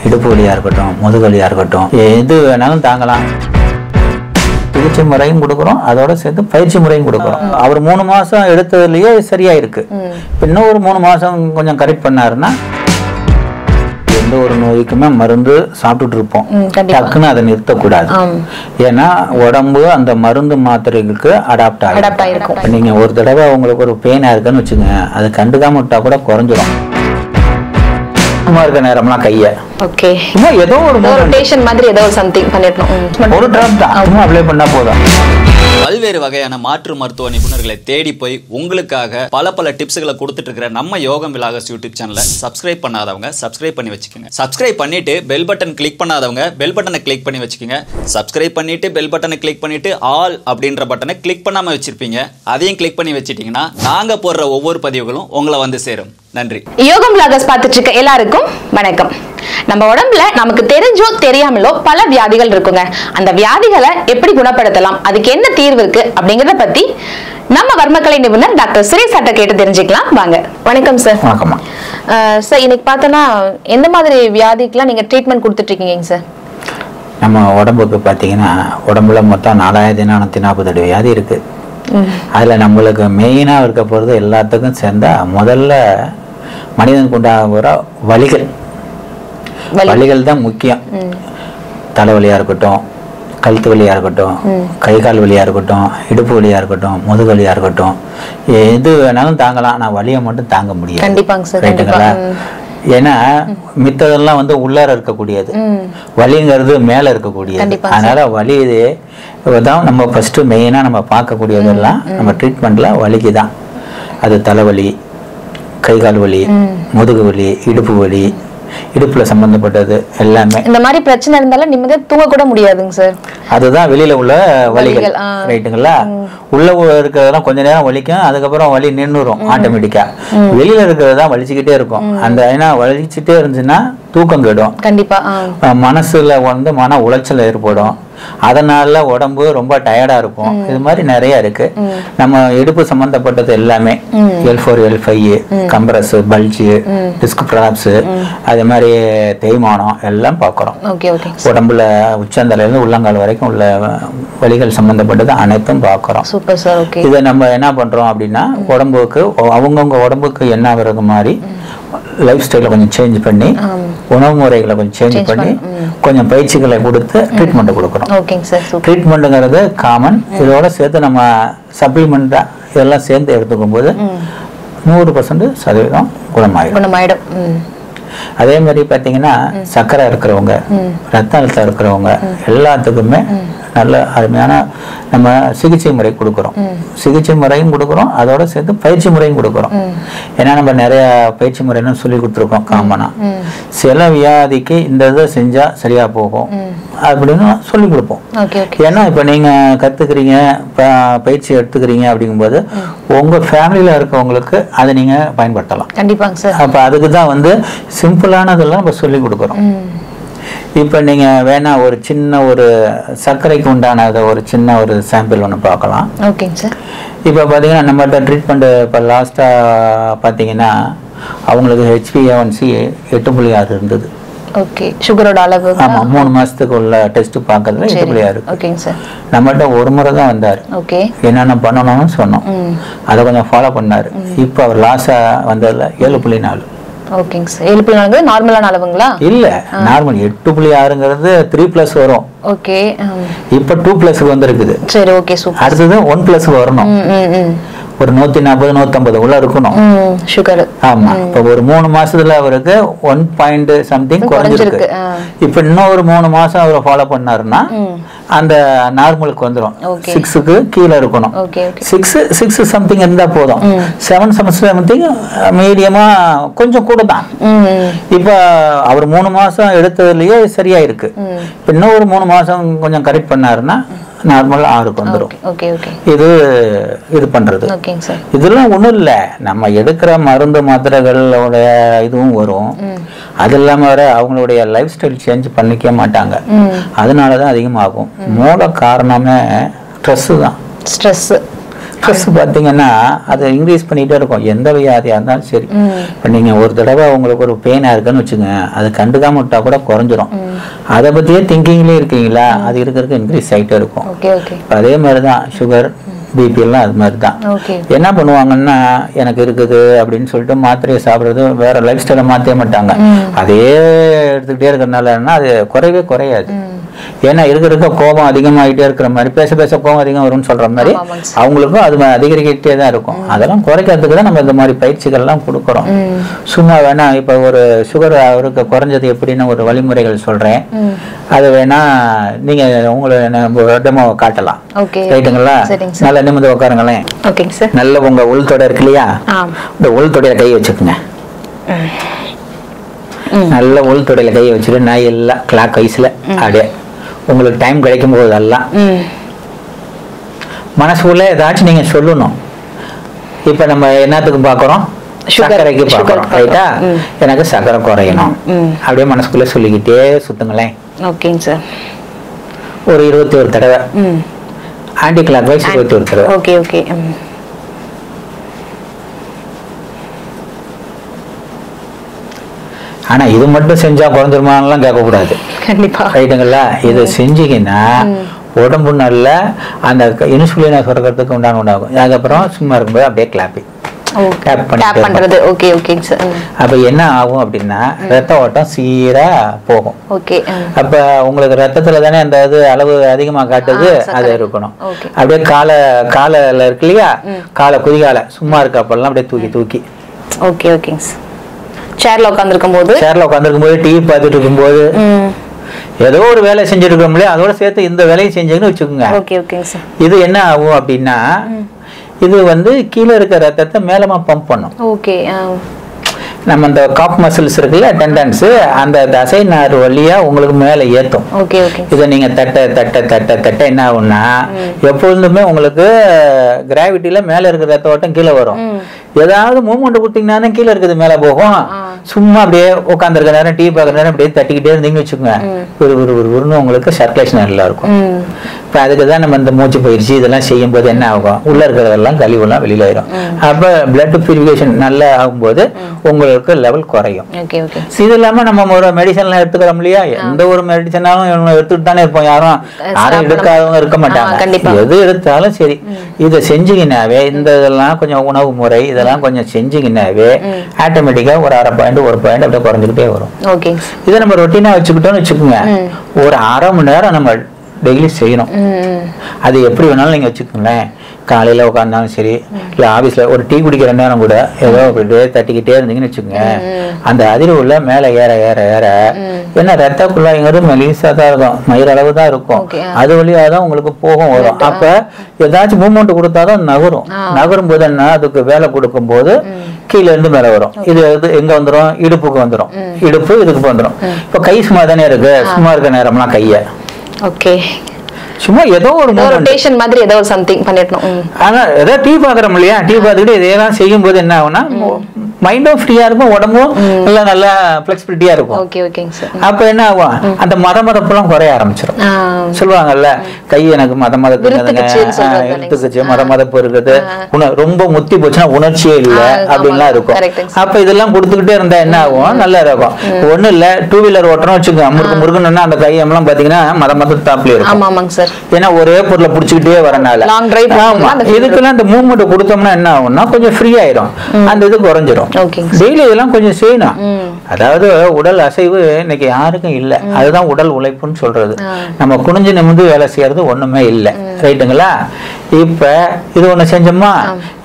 இடுப்பு வலியாக இருக்கட்டும், முதுகு வலியாக இருக்கட்டும், எது வேணாலும் தாங்கலாம். சிகிச்சை முறையும் கொடுக்குறோம், அதோட சேர்த்து பயிற்சி முறையும் கொடுக்குறோம். அவர் 3 மாசம் எடுத்ததுலயே சரியா இருக்கு. இன்னும் ஒரு 3 மாசம் கொஞ்சம் கரெக்ட் பண்ணாருன்னா எந்த ஒரு நோய்க்குமே மருந்து சாப்பிட்டுட்டு இருப்போம். டக்குன்னு அதை நிறுத்தக்கூடாது. ஏன்னா உடம்பு அந்த மருந்து மாத்திரைகளுக்கு அடாப்ட் ஆகிருக்கும். நீங்க ஒரு தடவை உங்களுக்கு ஒரு பெயினா இருக்குன்னு வச்சுங்க, அது கண்டுக்காம விட்டா கூட குறைஞ்சிரும். இருக்க நேரம்லாம் கைய ஏதோ ஒரு ரொட்டேஷன் மாதிரி ஏதோ சம்திங் பண்ணிடணும். ஒரு டிராப் தான் அப்ளை பண்ணா போதும். பல்வேறு வகையான மாற்று மருத்துவ நிபுணர்களை தேடி போய் உங்களுக்காக பல டிப்ஸ்களை கொடுத்துட்டு இருக்கிற நம்ம யோகம் விலாகஸ் யூடியூப் சேனலை சப்ஸ்கிரைப் பண்ணாதவங்க சப்ஸ்கிரைப் பண்ணி வச்சுக்கோங்க. சப்ஸ்கிரைப் பண்ணிட்டு பெல் பட்டன் கிளிக் பண்ணாதவங்க பெல் பட்டனை கிளிக் பண்ணி வச்சுக்கோங்க. சப்ஸ்கிரைப் பண்ணிட்டு பெல் பட்டனை கிளிக் பண்ணிட்டு ஆல் அப்படின்ற பட்டனை கிளிக் பண்ணாம வச்சிருப்பீங்க. அதையும் கிளிக் பண்ணி வச்சிட்டீங்கன்னா நாங்க போடுற ஒவ்வொரு பதிவுகளும் உங்களை வந்து சேரும். நன்றி. யோகம் விலாகஸ் பார்த்துட்டு இருக்க எல்லாருக்கும் வணக்கம். நம்ம உடம்புல நமக்கு தெரிஞ்சோ தெரியாமலோ பல வியாதிகள் இருக்குங்க. அந்த வியாதிகளை எப்படி குணப்படுத்தலாம், அதுக்கு என்ன தீர்வு இருக்கு அப்படிங்கறத பத்தி நம்ம வர்மக்கலை நிபுணர் டாக்டர் சுரேஷ் சார்ட்ட கேட்டு தெரிஞ்சுக்கலாம். வாங்க. வணக்கம் சார். வணக்கம் சார். இன்னைக்கு பார்த்தோன்னா எந்த மாதிரி வியாதிக்கெல்லாம் நீங்க ட்ரீட்மெண்ட் கொடுத்துட்டு இருக்கீங்க சார்? நம்ம உடம்புக்கு பார்த்தீங்கன்னா உடம்புல மொத்தம் 4440 வியாதி இருக்கு. அதுல நம்மளுக்கு மெயினா இருக்க போறது எல்லாத்துக்கும் சேர்ந்தா முதல்ல மனிதனுக்கு உண்டாகிற வலிகள் தான் முக்கியம். தலைவலியா இருக்கட்டும், கழுத்து வலியா இருக்கட்டும், கை கால் வலியா இருக்கட்டும், இடுப்பு வலியா இருக்கட்டும், முதுகு வலியா இருக்கட்டும், எது வேணாலும் தாங்கலாம். நான் வலியை மட்டும் தாங்க முடியாது. ரைட்டுங்களா? ஏன்னா மித்ததெல்லாம் வந்து உள்ளார இருக்கக்கூடியது, வலிங்கிறது மேல இருக்கக்கூடியது. அதனால வலி தான் நம்ம ஃபர்ஸ்ட் மெயினா நம்ம பார்க்கக்கூடியதெல்லாம் நம்ம ட்ரீட்மெண்ட்ல வலிக்கு தான். அது தலைவலி, கை கால் வலி, முதுகு வலி, இடுப்பு வலி, இடுப்புல சம்பந்தப்பட்டது எல்லாமே. இந்த மாதிரி பிரச்சனை இருந்தாலும் நிம்மதியா தூங்க கூட முடியாதுங்க சார். அதுதான் வெளியில உள்ள வலிகள். ரைட்டுங்களா? உள்ள இருக்கிறதெல்லாம் கொஞ்ச நேரம் வலிக்கும், அதுக்கப்புறம் வலி நின்றுரும் ஆட்டோமேட்டிக்கா. வெளியில இருக்கிறதுதான் வலிச்சுக்கிட்டே இருக்கும். அந்த ஏன்னா வலிச்சுட்டே இருந்துச்சுன்னா தூக்கம் கெடும். கண்டிப்பா மனசுல வந்து மன உளைச்சல் ஏற்படும். அதனால உடம்பு ரொம்ப டயர்டா இருக்கும். இது மாதிரி நிறைய இருக்கு. நம்ம இடுப்பு சம்பந்தப்பட்டது எல்லாமே L4 L5 compress, bulge, disk props, அதே மாதிரி தேய்மானம் எல்லாம் பார்க்குறோம். உடம்புல உச்சந்தலையில இருந்து உள்ளங்கால் வரைக்கும் உள்ள வலிகள் சம்பந்தப்பட்டது அனைத்தும் பார்க்குறோம். இதை நம்ம என்ன பண்றோம் அப்படின்னா உடம்புக்கு அவங்கவுங்க உடம்புக்கு என்ன ஆகுறது மாதிரி லைஃப் ஸ்டைல கொஞ்சம் சேஞ்ச் பண்ணி, உணவு முறைகளை கொஞ்சம் சேஞ்ச் பண்ணி, கொஞ்சம் பயிற்சிகளை கொடுத்து ட்ரீட்மெண்ட் கொடுக்குறோம். ட்ரீட்மெண்ட்டுங்கிறது காமன். இதோட சேர்த்து நம்ம சப்ளிமெண்டா இதெல்லாம் சேர்ந்து எடுத்துக்கும் போது 100% குணமாயிடும். அதே மாதிரி பார்த்தீங்கன்னா சர்க்கரை இருக்கிறவங்க, ரத்த அழுத்தம் இருக்கிறவங்க எல்லாத்துக்குமே நல்ல அருமையான நம்ம சிகிச்சை முறை கொடுக்குறோம். சிகிச்சை முறையும் கொடுக்குறோம், அதோட சேர்த்து பயிற்சி முறையும் கொடுக்குறோம். ஏன்னா நம்ம நிறைய பயிற்சி முறைன்னு சொல்லி கொடுத்துருக்கோம் காமனா. சில வியாதிக்கு இந்த இதை செஞ்சா சரியா போகும் அப்படின்னு சொல்லி கொடுப்போம். ஏன்னா இப்ப நீங்க கத்துக்கிறீங்க, பயிற்சி எடுத்துக்கிறீங்க அப்படிங்கும்போது உங்க ஃபேமிலியில இருக்கவங்களுக்கு அதை நீங்க பயன்படுத்தலாம். கண்டிப்பாங்க சார். அப்ப அதுக்கு தான் வந்து சிம்பிளானதெல்லாம் நம்ம சொல்லி கொடுக்குறோம். இப்போ நீங்கள் வேணா ஒரு சின்ன ஒரு சர்க்கரைக்கு உண்டான ஒரு சின்ன ஒரு சாம்பிள் ஒன்று பார்க்கலாம். ஓகேங்க சார். இப்போ பார்த்தீங்கன்னா நம்மகிட்ட ட்ரீட்மெண்ட் இப்போ லாஸ்ட்டாக பார்த்தீங்கன்னா அவங்களுக்கு HbA1c 8.6 இருந்தது. ஓகே. சுகரோட அளவு ஆமாம், 3 மாதத்துக்கு உள்ள டெஸ்ட் பார்க்கறதுல 8.6. ஓகேங்க சார். நம்மகிட்ட ஒரு முறை தான் வந்தார். ஓகே. என்னென்ன பண்ணணும்னு சொன்னோம், அதை கொஞ்சம் ஃபாலோ பண்ணார். இப்போ அவர் லாஸ்ட்டாக வந்ததில் 7.4. ஓகேங்க சார். 7.4 நார்மலான அளவுங்களா? இல்ல, நார்மல். 8.6ங்கிறது 3+ வரும். ஓகே. இப்ப 2+ வந்திருக்குது. சரி, ஓகே, சூப்பர். அடுத்தது 1+ வரணும். ஒரு 140 150 உள்ள இருக்கணும் சுகர். ஆமா. இப்ப ஒரு 3 மாசத்துல அவருக்கு 1 பாயிண்ட் சம்திங் குறைஞ்சிருக்கு. இப்ப இன்னும் ஒரு 3 மாசம் அவரை ஃபாலோ பண்ணாருன்னா அந்த நார்மலுக்கு வந்துடும். 6க்கு கீழே இருக்கணும். 6 சம்திங் இருந்தா போதும். 7 சம்திங் மீடியமா கொஞ்சம் கூட தான். இப்ப அவர் 3 மாசம் எடுத்ததுலயே சரியா இருக்கு. இன்னும் ஒரு 3 மாசம் கொஞ்சம் கரெக்ட் பண்ணாருன்னா நார்மலா 6க்கு வந்துடும். இது பண்றது இதெல்லாம் ஒண்ணும் இல்ல. நம்ம எடுக்கிற மருந்து மாத்திரைகளோட இதுவும் வரும். அது இல்லாம வேற அவங்களுடைய லைஃப் ஸ்டைல் சேஞ்ச் பண்ணிக்க மாட்டாங்க. அதனாலதான் அதிகமாகும். மூல காரணமே ஸ்ட்ரெஸ் தான். ஸ்ட்ரெஸ் பார்த்தீங்கன்னா அது இன்க்ரீஸ் பண்ணிகிட்டே இருக்கும். எந்த வியாதியாக இருந்தாலும் சரி. இப்போ நீங்கள் ஒரு தடவை உங்களுக்கு ஒரு பெயினாக இருக்குன்னு வச்சுங்க, அது கண்டுக்காம விட்டா கூட குறைஞ்சிரும். அதை பற்றியே திங்கிங்லேயே இருக்கீங்களா, அது இருக்கிறதுக்கு இன்க்ரீஸ் ஆகிட்டே இருக்கும். அதே மாதிரி தான் சுகர் பிபி எல்லாம் அது மாதிரி தான். என்ன பண்ணுவாங்கன்னா எனக்கு இருக்குது அப்படின்னு சொல்லிட்டு மாத்திரையை சாப்பிட்றது, வேற லைஃப் ஸ்டைலை மாற்றவே மாட்டாங்க. அதே எடுத்துக்கிட்டே இருக்கிறதுனால அது குறையவே குறையாது. ஏன்னா இருக்க கோபம் அதிகமாகிட்டே இருக்கிற மாதிரி, பேச பேச கோபம் அதிகம் வரும்னு சொல்ற மாதிரி அவங்களுக்கும் அது அதிகரிக்கிட்டே தான் இருக்கும். அதெல்லாம் குறைக்கிறதுக்கு தான் நம்ம இந்த மாதிரி பயிற்சிகள்லாம் கொடுக்குறோம். சும்மா வேணா இப்போ ஒரு சுகர் அவருக்கு குறைஞ்சது எப்படின்னு ஒரு வழிமுறைகள் சொல்றேன், அது வேணா நீங்க உங்களை டெமோ காட்டலாம். ரைட்டுங்களா? நல்லா நிமிர்ந்து உட்காருங்களேன். நல்ல உங்க உள் தொடை இருக்கு இல்லையா, இந்த உள் தொடையில கை வச்சுக்கோங்க. நல்ல உள் தொடையில கை வச்சுட்டு நான் எல்லாம் கிளாக் வைஸ்ல அப்படியே உங்களுக்கு டைம் கிடைக்கும் போதெல்லாம் மனசுக்குள்ள ஏதாச்சும் நீங்க சொல்லணும். இப்ப நம்ம என்னத்துக்கு பாக்குறோம், சர்க்கரைக்கு பாக்குறோம். ரைட்டா? எனக்கு சர்க்கரை குறையணும் அப்படியே மனசுக்குள்ள சொல்லிக்கிட்டே சுத்துங்களேன். ஒரு 21 தடவை ஆன்டி கிளாக் வைஸ் 21 தடவை. ஆனா இது மட்டும் செஞ்சா குறைஞ்சிருமான்லாம் கேட்கக்கூடாது. ரைட்டுங்களா? இதை செஞ்சீங்கன்னா உடம்பு நல்ல அந்த இன்சுலினை சுரக்கிறதுக்கு உண்டாகும். அதுக்கப்புறம் சும்மா இருக்கும்போது அப்படியே கிளாப்பிங் பண்றது. அப்ப என்ன ஆகும் அப்படின்னா ரத்த ஓட்டம் சீரா போகும். அப்ப உங்களுக்கு ரத்தத்துல தானே அந்த இது அளவு அதிகமா காட்டுது, அது இருக்கணும். அப்படியே காலைல இருக்கு இல்லையா, காலை குதிகால சும்மா இருக்கப்பெல்லாம் அப்படியே தூக்கி தூக்கி சேர்ல உட்கார்ந்திருக்கும் போது டிவி பார்த்துட்டு இருக்கும்போது ஏதோ ஒரு வேலை செஞ்சுட்டு இருக்கோம்ல, அதோட சேர்த்து இந்த வேலையும் செஞ்சீங்கன்னு வச்சுக்கோங்க. இது என்ன ஆகும் அப்படின்னா இது கீழே இருக்க ரத்தத்தை மேலமா பம்ப் பண்ணும். நம்ம இந்த காப் மசில்ஸ் இருக்குல்ல, டெண்டன்ஸ், அந்த தசை நார் வழியா உங்களுக்கு மேல ஏத்தும். இதை நீங்க தட்ட தட்ட தட்ட தட்ட என்ன ஆகும்னா எப்பொழுதுமே உங்களுக்கு கிராவிட்டியில மேல இருக்கிற ரத்த ஓட்டம் கீழே வரும். ஏதாவது மூவ்மெண்ட் கொடுத்தீங்கன்னா கீழே இருக்குது மேல போகும். சும்மா அப்படியே உட்கார்ந்து இருக்க நேரம் டிவி பார்க்குற நேரம் அப்படியே தட்டிக்கிட்டே இருந்தீங்கன்னு வச்சுக்கோங்க, ஒரு உங்களுக்கு சர்க்குலேஷன் நல்லா இருக்கும். இப்போ அதுக்கு தான் நம்ம இந்த மூச்சு பயிற்சி இதெல்லாம் செய்யும் போது என்ன ஆகும், உள்ள இருக்கிறதெல்லாம் கழிவுலாம் வெளியில ஆயிரும். அப்போ பிளட் பியூரிஃபிகேஷன் நல்லா ஆகும்போது உங்களுக்கு லெவல் குறையும். இது இல்லாம நம்ம ஒரு மெடிசன்லாம் எடுத்துக்கிறோம் இல்லையா, எந்த ஒரு மெடிசனாலும் எடுத்துட்டு தானே இருப்போம். யாரும் எடுக்காதவங்க இருக்க மாட்டாங்க. எது எடுத்தாலும் சரி, இதை செஞ்சீங்கன்னாவே இந்த இதெல்லாம் கொஞ்சம் உணவு முறை இதெல்லாம் கொஞ்சம் செஞ்சீங்கன்னாவே ஆட்டோமேட்டிக்கா ஒரு 1/2 பாயிண்ட் 1 பாயிண்ட் அப்படியே குறைஞ்சிக்கிட்டே வரும். இதை நம்ம ரொட்டீனா வச்சுக்கிட்டோம்னு வச்சுக்கோங்க, ஒரு 1/2 மணி நேரம் நம்ம டெய்லி செய்யணும். அது எப்படி வேணாலும் நீங்க வச்சுக்கோங்களேன். காலையில உட்காந்தாலும் சரி, இல்ல ஆபீஸ்ல ஒரு டீ குடிக்கிற நேரம் கூட ஏதோ தட்டிக்கிட்டே இருந்தீங்கன்னு வச்சுக்கோங்க, அந்த அதிர்வுல மேல ஏற ஏற ஏற ஏன்னா ரத்த குழாய்ங்கிறது மெலிசா தான் இருக்கும், மயிர் அளவு தான் இருக்கும், அது வழியாதான் உங்களுக்கு போகும் வரும். அப்ப ஏதாச்சும் மூவ்மெண்ட் கொடுத்தாதான் நகரும் போது என்ன அதுக்கு வேலை கொடுக்கும் போது கீழே இருந்து மேல வரும். இது எங்க வந்துடும், இடுப்புக்கு வந்துடும். இடுப்பு இதுக்கு வந்துடும். இப்ப கை சும்மா தானே இருக்கு, சும்மா இருக்க நேரம்லாம் கைய சும்மா ஏதோ ஒரு ரொட்டேஷன் மாதிரி ஏதோ ஒரு சம்திங் பண்ணிடணும். ஆனா ஏதோ டீ பாக்குறோம் இல்லையா, டீ பார்த்துக்கிட்டு இதெல்லாம் செய்யும் போது என்ன ஆகும்னா மைண்டும் ஃப்ரீயா இருக்கும், உடம்பும் நல்லா பிளெக்சிபிலிட்டியா இருக்கும். அப்ப என்ன ஆகும், அந்த மதமதப்பெல்லாம் குறைய ஆரம்பிச்சிடும். சொல்லுவாங்கல்ல, கை எனக்கு மதமதத்துக்குச்சு, மதமதப்பு இருக்குது, ரொம்ப முத்தி போச்சுன்னா உணர்ச்சியே இல்லை அப்படின்லாம் இருக்கும். அப்ப இதெல்லாம் கொடுத்துக்கிட்டே இருந்தா என்ன ஆகும், நல்லா இருக்கும். ஒண்ணு இல்ல, 2 வீலர் ஓட்டணும் வச்சுக்கோங்க, முறுக்கு முறுக்குன்னா அந்த கையெல்லாம் பாத்தீங்கன்னா மதமத தாப்ல இருக்கும். ஏன்னா ஒரே பொருளை புடிச்சுக்கிட்டே வரனால. இதுக்கெல்லாம் இந்த மூவ்மெண்ட் கொடுத்தோம்னா என்ன ஆகும்னா கொஞ்சம் ஃப்ரீ ஆயிரும், அந்த இது குறைஞ்சிரும். டெய்லி இதெல்லாம் கொஞ்சம் செய்யணும். அதாவது உடல் அசைவு இன்னைக்கு யாருக்கும் இல்லை, அதுதான் உடல் உழைப்புன்னு சொல்றது. நம்ம குனிஞ்சு நிமிர்ந்து வேலை செய்யறது ஒண்ணுமே இல்லை. ரைட்டுங்களா? இப்ப இது ஒண்ணு செஞ்சோமா,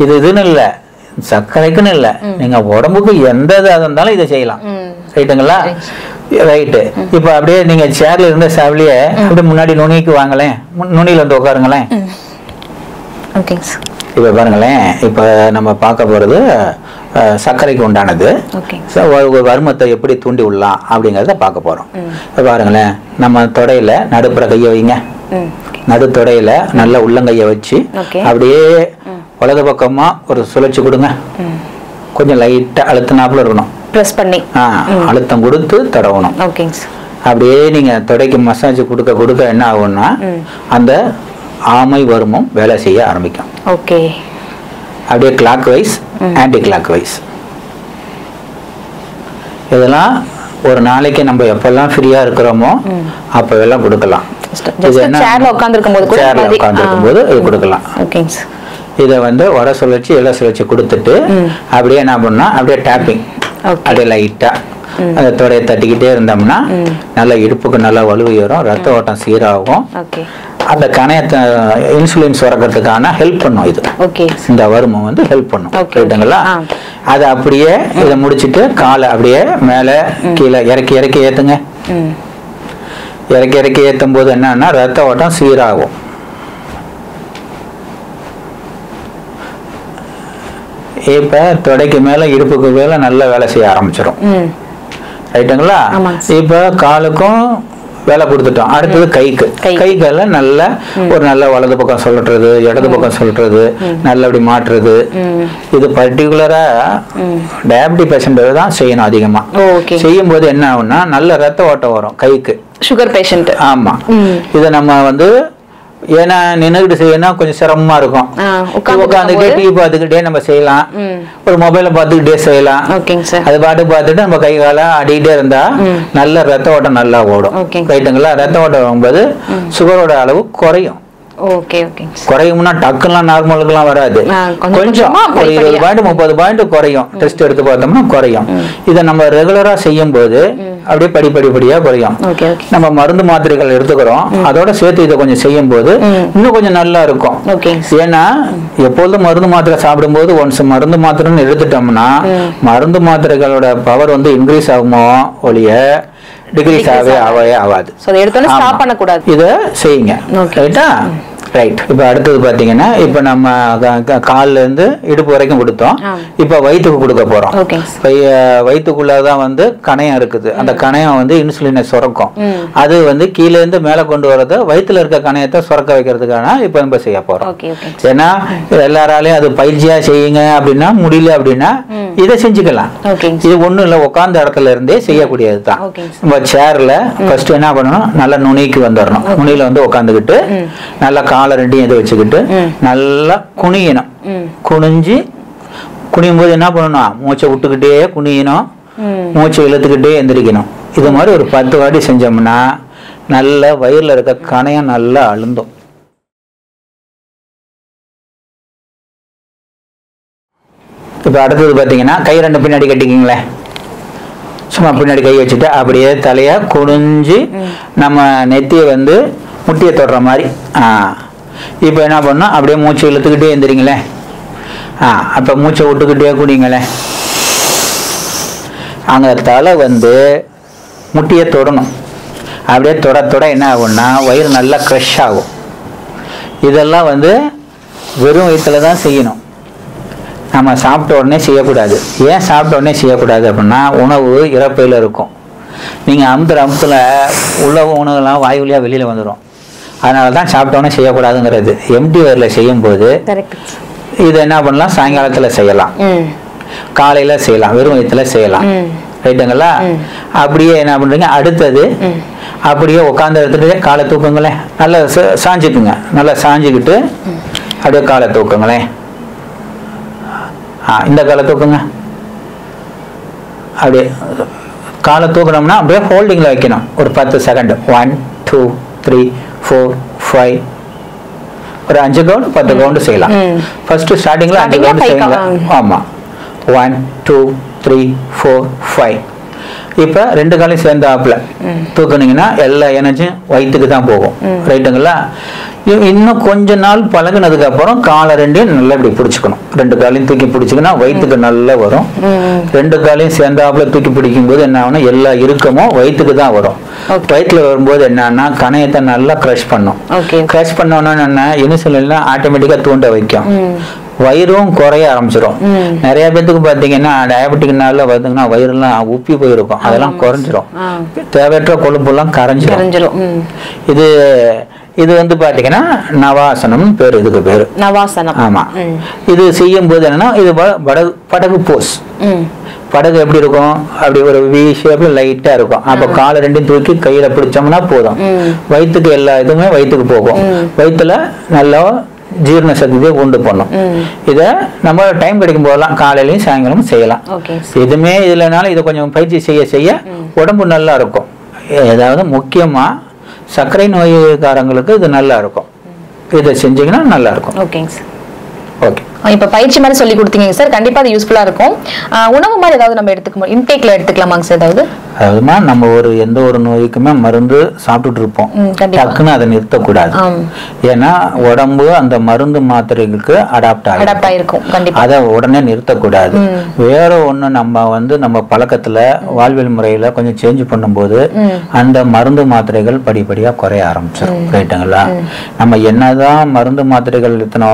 இதுன்னு இல்லை, சர்க்கரைக்குன்னு இல்லை, நீங்க உடம்புக்கு எந்த இதாக இருந்தாலும் இதை செய்யலாம். ரைட்டுங்களா? ரைட்டு. இப்ப அப்படியே நீங்க சேர்ல இருந்த சாவிலியே அப்படியே முன்னாடி நுனிக்கு வாங்கலேன், நுனியில வந்து உட்காருங்களேன். இப்ப பாருங்களேன், இப்ப நம்ம பார்க்க போறது சர்க்கரைக்கு உண்டானது. வருமத்தை எப்படி தூண்டி விடலாம் அப்படிங்கறத பார்க்க போறோம். பாருங்களேன், நம்ம தொடையில நடுப்புற கைய வைங்க, நடு தொடையில நல்ல உள்ளங்கைய வச்சு அப்படியே வலது பக்கமா ஒரு சுழற்சி கொடுங்க. கொஞ்சம் லைட்டா அழுத்தினாப்புல இருக்கணும், பிரஸ் பண்ணி அழுத்தம் கொடுத்து தடவணும். அப்படியே நீங்க தொடைக்கு மசாஜ் கொடுக்க கொடுக்க என்ன ஆகும்னா அந்த ஆமை வருமம் வேலை செய்ய ஆரம்பிக்கும். அப்படியே clockwise anticlockwise. இதெல்லாம் ஒரு நாளைக்கு நம்ம எப்பெல்லாம் ஃப்ரீயா இருக்கிறோமோ அப்பெல்லாம் கொடுக்கலாம். சேர்ல உட்கார்ந்திருக்கும் போது இது கொடுக்கலாம். இதை வந்து வட சுழற்சி இல சுழற்சி கொடுத்துட்டு அப்படியே என்ன பண்ணா அப்படியே டேப்பிங் அப்படியே லைட்டா அந்த தொடையை தட்டிக்கிட்டே இருந்தோம்னா நல்ல இடுப்புக்கு நல்லா வலு ஏறும், ரத்த ஓட்டம் சீராகும். அந்த கணையத்தை இன்சுலின் சுரக்கிறதுக்கான ஹெல்ப் பண்ணும். இது இந்த வருமம் வந்து ஹெல்ப் பண்ணும். கேட்டுங்களா? அதை அப்படியே இதை முடிச்சுட்டு காலை அப்படியே மேலே கீழே இறக்கி இறக்கி ஏத்துங்க. இறக்கி இறக்கி ஏற்றும் போது என்னன்னா ரத்த ஓட்டம் சீராகும். இப்ப தொடைக்கு மேல இடுப்புக்கு மேல நல்ல வேலை செய்ய ஆரம்பிச்சிடும். ரைட்டுங்களா? இப்ப காலுக்கும் வேலை கொடுத்துட்டோம். அடுத்தது கைக்கெல்லாம் நல்ல ஒரு நல்ல வலது பக்கம் சொல்றது, இடது பக்கம் சொல்றது, நல்லபடி மாற்றுறது. இது பர்டிகுலரா டயபெட்டிக் பேஷண்ட் தான் செய்யணும். அதிகமா செய்யும் போது என்ன ஆகும்னா நல்ல ரத்த ஓட்டம் வரும் கைக்கு. Sugar patient. ஆமா. இதை நம்ம வந்து ஏன்னா நின்றுகிட்டு செய்யணும் கொஞ்சம் சிரமமா இருக்கும். உட்காந்துக்கிட்டே டிவி பார்த்துக்கிட்டே நம்ம செய்யலாம், ஒரு மொபைலை பார்த்துக்கிட்டே செய்யலாம். அது பாட்டு பார்த்துட்டு நம்ம கை கால ஆடிக்கிட்டே இருந்தா நல்ல ரத்த ஓட்டம் நல்லா ஓடும். ரைட்டுங்களா? ரத்த ஓட்டம் வரும்போது சுகரோட அளவு குறையும். குறையும்னா டக்குலாம் நார்மலுக்குலாம் வராது, கொஞ்சம் ஒரு 20 பாயிண்ட் 30 பாயிண்ட் குறையும். டெஸ்ட் எடுத்து பார்த்தோம்னா குறையும். இதை நம்ம ரெகுலரா செய்யும் போது அப்படியே படிப்படியா குறையும். நம்ம மருந்து மாத்திரைகள் எடுத்துக்கிறோம், அதோட சேர்த்து இதை கொஞ்சம் செய்யும் போது இன்னும் கொஞ்சம் நல்லா இருக்கும். ஏன்னா எப்பொழுதும் மருந்து மாத்திரை சாப்பிடும் போது ஒன்ஸ் மருந்து மாத்திரைன்னு எடுத்துட்டோம்னா மருந்து மாத்திரைகளோட பவர் வந்து இன்க்ரீஸ் ஆகுமோ ஒழிய டிகிரீஸ் ஆகவே ஆகாது. இதை செய்யுங்க. ரைட்டா? ரைட். இப்போ அடுத்தது பார்த்தீங்கன்னா இப்போ நம்ம கால்ல இருந்து இடுப்பு வரைக்கும் கொடுத்தோம். இப்போ வயிற்றுக்கு கொடுக்க போறோம். வயிற்றுக்குள்ளதான் வந்து கணையம் இருக்குது. அந்த கணையம் வந்து இன்சுலினை சுரக்கும். அது வந்து கீழே இருந்து மேலே கொண்டு வரத வயிற்றுல இருக்க கணையத்தை சுரக்க வைக்கிறதுக்கான இப்போ நம்ம செய்ய போறோம். ஏன்னா எல்லாராலையும் அது பயிற்சியா செய்யுங்க அப்படின்னா முடியல அப்படின்னா இதை செஞ்சுக்கலாம். இது ஒண்ணும் இல்லை, உட்கார்ந்த இடத்துல இருந்தே செய்யக்கூடியது தான். நம்ம சேர்ல ஃபர்ஸ்ட் என்ன பண்ணணும், நல்லா நுனிக்கு வந்துடணும். நுனியில வந்து உட்காந்துக்கிட்டு நல்லா காலை ரெண்டையும் இதை வச்சுக்கிட்டு நல்லா குனியணும். குனியும் போது என்ன பண்ணணும், மூச்சை விட்டுக்கிட்டே குனியணும், மூச்சை இழுத்துக்கிட்டே எந்திரிக்கணும். இது மாதிரி ஒரு 10 வாட்டி செஞ்சோம்னா நல்ல வயிறுல இருக்க கணையம் நல்லா அழுந்தும். இப்ப அடுத்தது பாத்தீங்கன்னா கை ரெண்டு பின்னாடி கட்டிக்கிங்களேன். சும்மா பின்னாடி கை வச்சுட்டு அப்படியே தலைய குனிஞ்சு நம்ம நெத்தியை வந்து முட்டியை தொடுற மாதிரி. இப்ப என்ன பண்ணோம், அப்படியே மூச்சை இழுத்துக்கிட்டே எந்திரிங்களேன். அப்ப மூச்சை விட்டுக்கிட்டே குடிங்களேன். அங்க தலை வந்து முட்டியை தொடணும். அப்படியே தொட என்ன ஆகும்னா வயிறு நல்லா க்ரஷ் ஆகும். இதெல்லாம் வந்து வெறும் வயிற்றுல தான் செய்யணும். நம்ம சாப்பிட்ட உடனே செய்யக்கூடாது. ஏன் சாப்பிட்ட உடனே செய்யக்கூடாது அப்படின்னா உணவு இறப்பையில் இருக்கும். நீங்கள் அமுத்துல உள்ள உணவுலாம் வாய் வழியாக வெளியில் வந்துடும். அதனால தான் சாப்பிட்ட உடனே செய்யக்கூடாதுங்கிறது. எம்டி வயிறில் செய்யும்போது இது என்ன பண்ணலாம், சாயங்காலத்தில் செய்யலாம், காலையில் செய்யலாம், வெறும் வயிற்றுல செய்யலாம். ரைட்டுங்களா? அப்படியே என்ன பண்ணுறீங்க, அடுத்தது அப்படியே உட்காந்து எடுத்துகிட்டு காலை தூக்குங்களேன். நல்லா சாஞ்சிக்குங்க. நல்லா சாஞ்சிக்கிட்டு அப்படியே காலை தூக்குங்களேன். இந்த காலை தூக்குங்க. அப்படியே காலை தூக்கணும்னா அப்படியே ஹோல்டிங்கில் வைக்கணும் ஒரு 10 செகண்ட். 1 2 3 4 5 ஒரு 5 கவுண்ட் 10 கவுண்ட் செய்யலாம். ஃபர்ஸ்ட் ஸ்டார்டிங்ல 5 கவுண்ட் செய்யுங்க. ஆமா, 1 2 3 4 5. இப்போ 2 காலையும் சேர்ந்த ஆப்பில் தூக்குனீங்கன்னா எல்லா எனர்ஜியும் வயிற்றுக்கு தான் போகும். ரைட்டுங்களா? இன்னும் கொஞ்ச நாள் பழகினதுக்கு அப்புறம் காலை ரெண்டையும் நல்லா இப்படி பிடிச்சிக்கணும். 2 காலையும் தூக்கி பிடிச்சிங்கன்னா வயிற்றுக்கு நல்லா வரும். 2 காலையும் சேர்ந்தாப்புல தூக்கி பிடிக்கும் போது என்ன ஆகும்னா எல்லா இறுக்கமும் வயிற்றுக்கு தான் வரும். வயிற்றுல வரும்போது என்னன்னா கணையத்தை நல்லா க்ரஷ் பண்ணும். க்ரஷ் பண்ணோன்னா என்ன, இன்சுலின் ஆட்டோமேட்டிக்கா தூண்ட வைக்கும். வயிறும் குறைய ஆரம்பிச்சிடும். நிறைய பேத்துக்கு பாத்தீங்கன்னா டயபெட்டிக்னால பாத்தீங்கன்னா வயிறுலாம் உப்பி போயிருக்கும். அதெல்லாம் குறைஞ்சிரும். தேவையற்ற கொழுப்புலாம் கரைஞ்சிரும். இது வந்து பாத்தீங்கன்னா நவாசனம் பேரு. இதுக்கு பேரு நவாசனம். ஆமா. இது செய்யும் போது என்னன்னா இது படகு போஸ். படகு எப்படி இருக்கும், அப்படி ஒரு வி ஷேப்ல லைட்டா இருக்கும். அப்ப காலை ரெண்டையும் தூக்கி கையில பிடிச்சோம்னா போதும், வயிற்றுக்கு எல்லா இதுவுமே வயிற்றுக்கு போகும். வயிற்றுல நல்லா ஜீரண சக்தியை உண்டு பண்ணும். இதை நம்ம டைம் கிடைக்கும் போதெல்லாம் காலையிலையும் சாயங்காலமும் செய்யலாம். எதுவுமே இல்லைனாலும் இதை கொஞ்சம் பயிற்சி செய்ய செய்ய உடம்பு நல்லா இருக்கும். ஏதாவது முக்கியமா சர்க்கரை நோய்காரங்களுக்கு இது நல்லா இருக்கும். இதை செஞ்சீங்கன்னா நல்லா இருக்கும். ஓகேங்க சார். ஓகே, இப்ப பயிற்சி மாதிரி சொல்லி கொடுத்தீங்க சார், கண்டிப்பா அது யூஸ்ஃபுல்லா இருக்கும். உணவு மாதிரி ஏதாவது நம்ம எடுத்துக்கணும், இன்டேக்ல எடுத்துக்கலாமாங்க சார்? ஏதாவது அதுமா நம்ம எந்த ஒரு நோய்க்குமே மருந்து சாப்பிட்டுட்டு இருப்போம், டக்குன்னு அதை நிறுத்தக்கூடாது. ஏன்னா உடம்பு அந்த மருந்து மாத்திரைகளுக்கு அடாப்ட் ஆகிருக்கும். அதை உடனே நிறுத்தக்கூடாது. வேற ஒண்ணு நம்ம நம்ம பழக்கத்துல வாழ்வியல் முறையில கொஞ்சம் சேஞ்ச் பண்ணும்போது அந்த மருந்து மாத்திரைகள் படிப்படியா குறைய ஆரம்பிச்சிடும். ரைட்டுங்களா? நம்ம என்னதான் மருந்து மாத்திரைகள் இத்தனை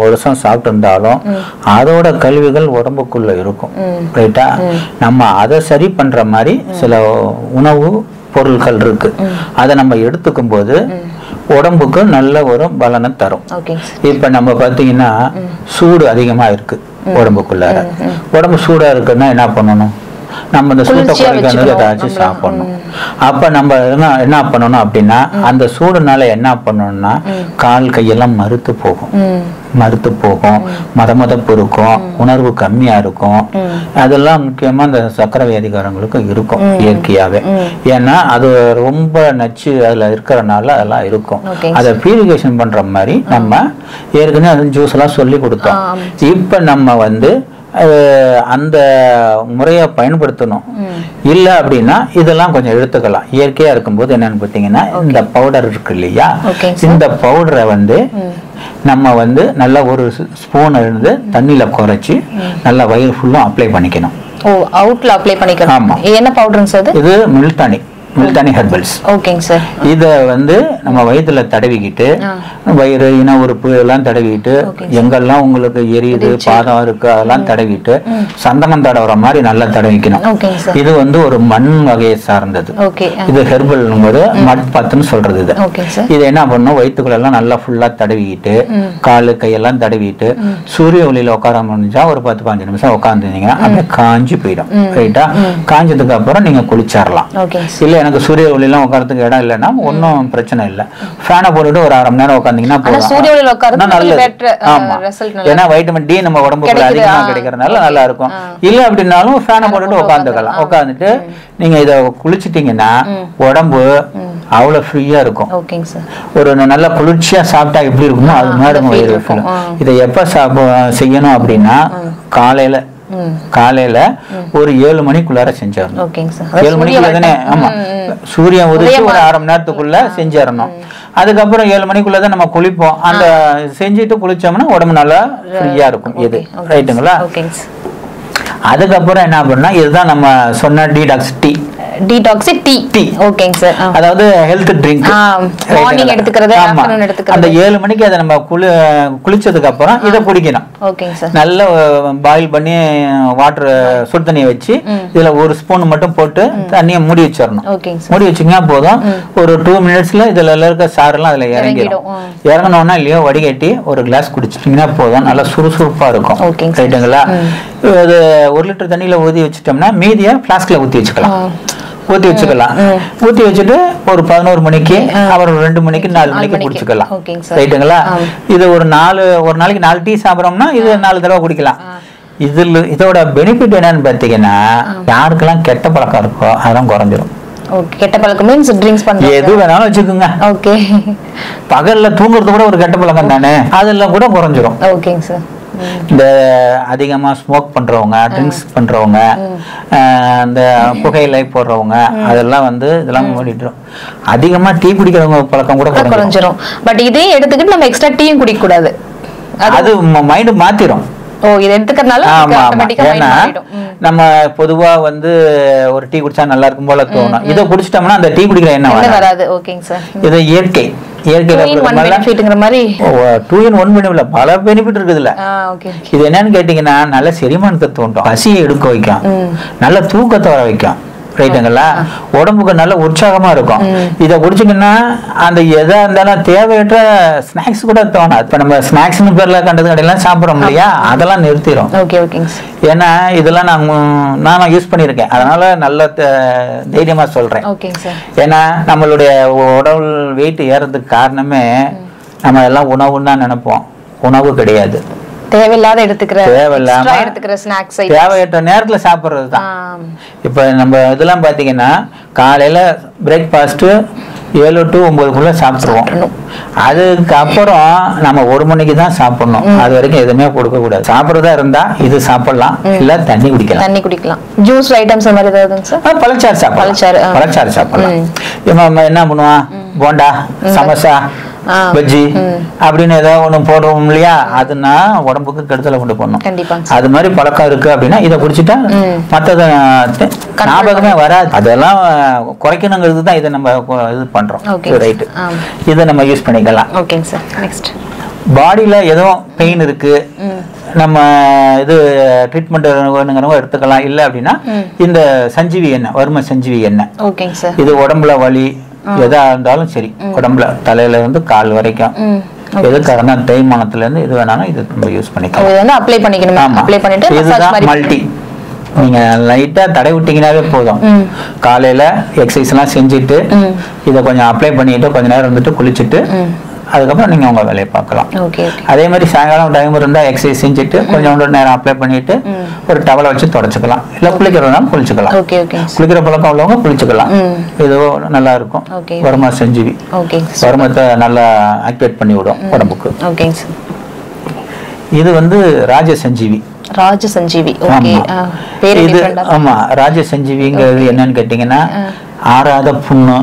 வருஷம் சாப்பிட்டு இருந்தாலும் அதோட கழிவுகள் உடம்புக்குள்ள இருக்கும். ரைட்டா? நம்ம அதை சரி பண்ற மாதிரி சில உணவு பொருட்கள் இருக்கு. அதை நம்ம எடுத்துக்கும் போது உடம்புக்கு நல்ல ஒரு பலனை தரும். இப்ப நம்ம பாத்தீங்கன்னா சூடு அதிகமா இருக்கு உடம்புக்குள்ளார. உடம்பு சூடா இருக்குன்னா என்ன பண்ணணும்? நம்ம இந்த சூட்டை குறைக்கிறது ஏதாச்சும் சாப்பிடணும். அப்ப நம்ம என்ன பண்ணணும் அப்படின்னா அந்த சூடுனால என்ன பண்ணணும்னா கால் கையெல்லாம் மறுத்து போகும், மதமதப்பு இருக்கும், உணர்வு கம்மியா இருக்கும். அதெல்லாம் முக்கியமா இந்த சக்கரை வியாதிகாரங்களுக்கு இருக்கும் இயற்கையாவே. ஏன்னா அது ரொம்ப நச்சு அதுல இருக்கிறனால அதெல்லாம் இருக்கும். அதை பியூரிஃபிகேஷன் பண்ற மாதிரி நம்ம ஏற்கனவே அந்த ஜூஸ் எல்லாம் சொல்லி கொடுத்தோம். இப்ப நம்ம அந்த முறையை பயன்படுத்தணும். இல்ல அப்படின்னா இதெல்லாம் கொஞ்சம் எடுத்துக்கலாம். இயற்கையா இருக்கும்போது என்னன்னு பார்த்தீங்கன்னா இந்த பவுடர் இருக்கு இல்லையா, இந்த பவுடரை நம்ம நல்லா ஒரு ஸ்பூன் இருந்து தண்ணியில குறைச்சி நல்லா வயிறு ஃபுல்லும் அப்ளை பண்ணிக்கணும். அவுட்ல அப்ளை பண்ணிக்கணும். ஆமா. என்ன பவுடர்ங்க சார்? இது மில்டானி ஹெர்பல்ஸ். ஓகேங்க சார். இத நம்ம வயிற்றுல தடவிக்கிட்டு வயிறு இன உறுப்பு எல்லாம் தடவிக்கிட்டு எங்கெல்லாம் உங்களுக்கு எரியுது பாதம் இருக்கு அதெல்லாம் தடவிட்டு சந்தனம் தடவுற மாதிரி நல்லா தடவிக்கணும். இது ஒரு மண் வகையை சார்ந்தது. இது ஹெர்பல் மட் பத்துன்னு சொல்றது. இது என்ன பண்ணும், வயிற்றுக்குள்ள எல்லாம் நல்லா ஃபுல்லா தடவிக்கிட்டு காலு கையெல்லாம் தடவிட்டு சூரிய ஒளியில உட்கார முடிஞ்சா ஒரு 10-15 நிமிஷம் உட்காந்துருந்தீங்கன்னா அப்படியே காஞ்சி போயிடும். ரைட்டா? காஞ்சதுக்கு அப்புறம் நீங்க குளிச்சிடலாம். இல்ல எனக்கு சூரிய ஒளியெல்லாம் உட்காரத்துக்கு இடம் இல்லைன்னா ஒன்னும் பிரச்சனை இல்லை. ஃபேனை போட்டுட்டு ஒரு 1/2 மணி நேரம் உட்காந்தீங்கன்னா நல்லது. ஆமா, ஏன்னா வைட்டமின் டி நம்ம உடம்புக்குள்ள அதிகமா கிடைக்கிறதுனால நல்லா இருக்கும். இல்ல அப்படின்னாலும் ஃபேனை போட்டுட்டு உட்காந்துக்கலாம். உட்காந்துட்டு நீங்க இத குளிச்சிட்டீங்கன்னா உடம்பு அவ்வளவு ஃப்ரீயா இருக்கும். ஒரு நல்ல குளிர்ச்சியா சாப்பிட்டா எப்படி இருக்குமோ அது மாதிரி. இதை எப்ப செய்யணும் அப்படின்னா காலையில ஒரு 7 மணிக்குள்ளார செஞ்சிடணும். 7 மணிக்குள்ள தானே? ஆமா, சூரியன் உதிச்சு ஒரு 1/2 மணி நேரத்துக்குள்ள செஞ்சிடணும். அதுக்கப்புறம் 7 மணிக்குள்ளதான் நம்ம குளிப்போம். அந்த செஞ்சுட்டு குளிச்சோம்னா உடம்பு நல்லா ஃப்ரீயா இருக்கும். இது ரைட்டுங்களா? அதுக்கப்புறம் என்ன பண்ணா இதுதான் நம்ம சொன்ன டீடாக்ஸி. ஓகேங்க சார். அதாவது ஹெல்த் ட்ரிங்க் மார்னிங் எடுத்துக்கிறது, ஆஃப்டர்நூன் எடுத்துக்கிறது. அந்த 7 மணிக்கு அதை நம்ம குளிச்சதுக்கு அப்புறம் இதை குடிக்கணும். ஓகேங்க சார். நல்லா பாயில் பண்ணி வாட்டர் சுடு தண்ணியை வச்சு இதுல ஒரு ஸ்பூன் மட்டும் போட்டு தண்ணியை மூடி வச்சிடணும். மூடி வச்சீங்கன்னா போதும். ஒரு 2 மினிட்ஸ்ல இதுல இருக்க சாரெல்லாம் அதுல இறங்கிடும். இறங்கணும்னா இல்லையோ வடிகட்டி ஒரு கிளாஸ் குடிச்சிட்டீங்கன்னா போதும். நல்லா சுறுசுறுப்பா இருக்கும். ரைட்டுங்களா? இது 1 லிட்டர் தண்ணியில ஊதி வச்சுட்டோம்னா மீதியை பிளாஸ்க்ல ஊத்தி வச்சுக்கலாம். ஊத்தி வச்சுட்டு ஒரு 11 மணிக்கு அப்புறம் 2 மணிக்கு 4 மணிக்கு குடிச்சுக்கலாம். ரைட்டுங்களா? இது ஒரு நாளைக்கு 4 டீ சாப்பிட்றோம்னா இது 4 தடவை குடிக்கலாம். இதோட பெனிஃபிட் என்னன்னு பாத்தீங்கன்னா யாருக்கெல்லாம் கெட்ட பழக்கம் இருக்கோ அதெல்லாம் குறைஞ்சிரும். கெட்ட பழக்கம் மீன்ஸ் ட்ரிங்க்ஸ் பண்றது எது வேணாலும் வச்சுக்கோங்க. ஓகே. பகல்ல தூங்குறது கூட ஒரு கெட்ட பழக்கம் தானே, அதெல்லாம் கூட குறைஞ்சிரும். ஓகேங்க சார். இந்த அதிகமா ஸ்மோக் பண்றவங்க, ட்ரிங்க்ஸ் பண்றவங்க, இந்த புகையிலை போடுறவங்க அதெல்லாம் இதெல்லாம் மூடிடும். அதிகமா டீ குடிக்கிறவங்க பழக்கம் கூட குறைஞ்சிரும். பட் இதே எடுத்துக்கிட்டு நம்ம எக்ஸ்ட்ரா டீயும் குடிக்க கூடாது. அது மைண்ட் மாத்திரும். நம்ம பொதுவா ஒரு டீ குடிச்சா நல்லா இருக்கும் போல தோணும். இதை குடிச்சிட்டோம்னா அந்த டீ குடிக்கிற எண்ணம் வராது. இது இயற்கை. பல பெனிஃபிட் இருக்குதுல்ல. இது என்னன்னு கேட்டீங்கன்னா நல்ல செரிமானத்தை தூண்டும், பசியை எடுக்க வைக்கும், நல்ல தூக்கத்தை வர வைக்கும். ரைட்டுங்களா? உடம்புக்கு நல்ல உற்சாகமா இருக்கும். இதை குடிச்சிங்கன்னா அந்த எதா இருந்தாலும் தேவையற்ற ஸ்நாக்ஸ் கூட தோணும். இப்ப நம்ம ஸ்நாக்ஸ்னு பேர்ல கண்டது கடையெல்லாம் சாப்பிடுறோம் இல்லையா, அதெல்லாம் நிறுத்திடும். ஏன்னா இதெல்லாம் நானும் யூஸ் பண்ணியிருக்கேன். அதனால நல்ல தைரியமா சொல்றேன். ஏன்னா நம்மளுடைய உடல் வெயிட் ஏறதுக்கு காரணமே நம்ம எல்லாம் உணவுன்னு தான் நினைப்போம். உணவு கிடையாது. தேவையில்லாத எடுத்துக்கிற ஸ்நாக்ஸ் தேவையற்ற நேரத்துல சாப்பிட்றதுதான். இப்ப நம்ம இதெல்லாம் பாத்தீங்கன்னா காலையில பிரேக்ஃபாஸ்ட் 7 to 9 சாப்பிடுவோம். அதுக்கு அப்புறம் நம்ம 1 மணிக்கு தான் சாப்பிடணும். அது வரைக்கும் எதுவுமே கொடுக்க கூடாது. சாப்பிடுறதா இருந்தா இது சாப்பிடலாம், இல்ல தண்ணி குடிக்கலாம். ஜூஸ் ஐட்டம்ஸ் மாதிரி ஏதாவது பழச்சாறு சாப்பிடலாம். இவன் என்ன பண்ணுவான், போண்டா, சமோசா, பஜ்ஜி அப்படின்னு ஏதாவது ஒண்ணு போடுறோம் இல்லையா, அதுனா உடம்புக்கு கெடுதலை கொண்டு போடணும். அது மாதிரி பழக்கம் இருக்கு அப்படின்னா இதை குடிச்சுட்டா மற்றது ஞாபகமே வராது. அதெல்லாம் குறைக்கணுங்கிறது தான் இதை நம்ம இது பண்றோம். ரைட்டு, இதை நம்ம யூஸ் பண்ணிக்கலாம். பாடியில எதுவும் பெயின் இருக்கு, நம்ம இது ட்ரீட்மெண்ட் வேணுங்கிறவங்க எடுத்துக்கலாம். இல்லை அப்படின்னா இந்த சஞ்சீவி எண்ணெய், வர்ம சஞ்சீவி எண்ணெய், இது உடம்புல வலி எதா இருந்தாலும் சரி, உடம்புல தலையில இருந்து கால் வரைக்கும் எதுக்காக தேய்மானத்துல இருந்து இது வேணாலும் இது நம்ம யூஸ் பண்ணிக்கலாம். இதுதான் மல்டி. நீங்க லைட்டா தடை விட்டீங்கன்னாவே போதும். காலையில எக்ஸசைஸ் எல்லாம் செஞ்சுட்டு இதை கொஞ்சம் அப்ளை பண்ணிட்டு கொஞ்ச நேரம் இருந்துட்டு குளிச்சுட்டு அதுக்கப்புறம் நீங்க உங்க வேலையை பார்க்கலாம். அதே மாதிரி சாயங்காலம் டைம் இருந்தா எக்ஸசைஸ் செஞ்சுட்டு கொஞ்சம் நேரம் அப்ளை பண்ணிட்டு ஒரு டவலை வச்சு தொடச்சுக்கலாம். இல்ல குளிக்கிறதுனாலும் குளிச்சுக்கலாம். குளிக்கிற பழக்கம் உள்ளவங்க குளிச்சுக்கலாம். இது நல்லா இருக்கும். வர்ம சஞ்சீவி வர்மத்தை நல்லா ஆக்டிவேட் பண்ணி விடும் உடம்புக்கு. இது ராஜ சஞ்சீவி. ஆமா, ராஜ சஞ்சீவிங்கிறது என்னன்னு கேட்டீங்கன்னா ஆறாத புண்ணு,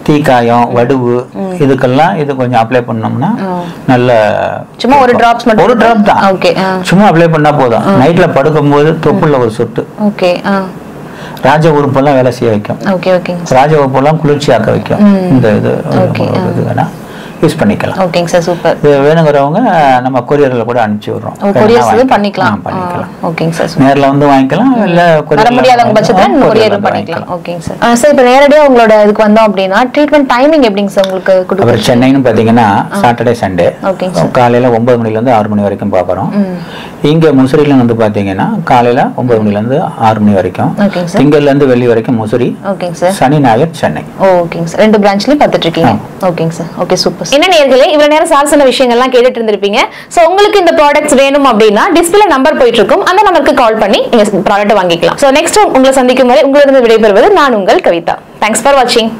தீக்காயம், வடுவு, இதுக்கெல்லாம் இது கொஞ்சம் அப்ளை பண்ணோம்னா நல்ல சும்மா ஒரு டிராப் தான், சும்மா அப்ளை பண்ணா போதும். நைட்ல படுக்கும் போது தொப்புள்ள ஒரு சொட்டு ராஜ உறுப்பெல்லாம் வேலை செய்ய வைக்கும். ராஜ உறுப்பெல்லாம் குளிர்ச்சியாக்க வைக்கும். இந்த இது வேணா யூஸ் பண்ணிக்கலாம். ஓகேங்க சார், சூப்பர். இது வேணுங்கிறவங்க நம்ம கொரியர்ல கூட அனுப்பிச்சு விடுறோம். கொரியர்ஸ் பண்ணிக்கலாம். ஓகேங்க சார், நேர்ல வாங்கிக்கலாம். இல்ல வர முடியாதவங்க பட்சத்துல கொரியர்ல பண்ணிக்கலாம். ஓகேங்க சார். சார் இப்போ நேரடியா உங்களோட இதுக்கு வந்தோம் அப்படின்னா ட்ரீட்மெண்ட் டைமிங் எப்படிங்க சார் உங்களுக்கு கொடுக்குறோம்? அப்புறம் சென்னைன்னு பாத்தீங்கன்னா சாட்டர்டே சண்டே காலையில 9 மணில இருந்து 6 மணி வரைக்கும் பாக்குறோம். இங்க முசிறில பாத்தீங்கன்னா காலையில 9 மணில இருந்து 6 மணி வரைக்கும். திங்கள்ல இருந்து வெள்ளி வரைக்கும் முசிறி, சனி ஞாயிறு சென்னை. ஓகேங்க சார், 2 பிரான்ச்லயும் பார்த்துட்டு இருக்கீங்க. ஓகேங்க சார், ஓகே, சூப்பர். என்ன நேயர்களே, இவ்வளவு நேரம் சார் சொன்ன விஷயங்கள்லாம் கேட்டுட்டு இருந்திருப்பீங்க. சோ உங்களுக்கு இந்த ப்ராடக்ட்ஸ் வேணும் அப்படின்னா டிஸ்பிளே நம்பர் போயிட்டு இருக்கும், அந்த நம்பருக்கு கால் பண்ணி நீங்க ப்ராடக்ட் வாங்கிக்கலாம். சோ நெக்ஸ்ட் உங்களை சந்திக்கும் வரை உங்களிடம் விடைபெறுவது நான் உங்கள் கவிதா. தேங்க்ஸ் ஃபார் வாட்சிங்.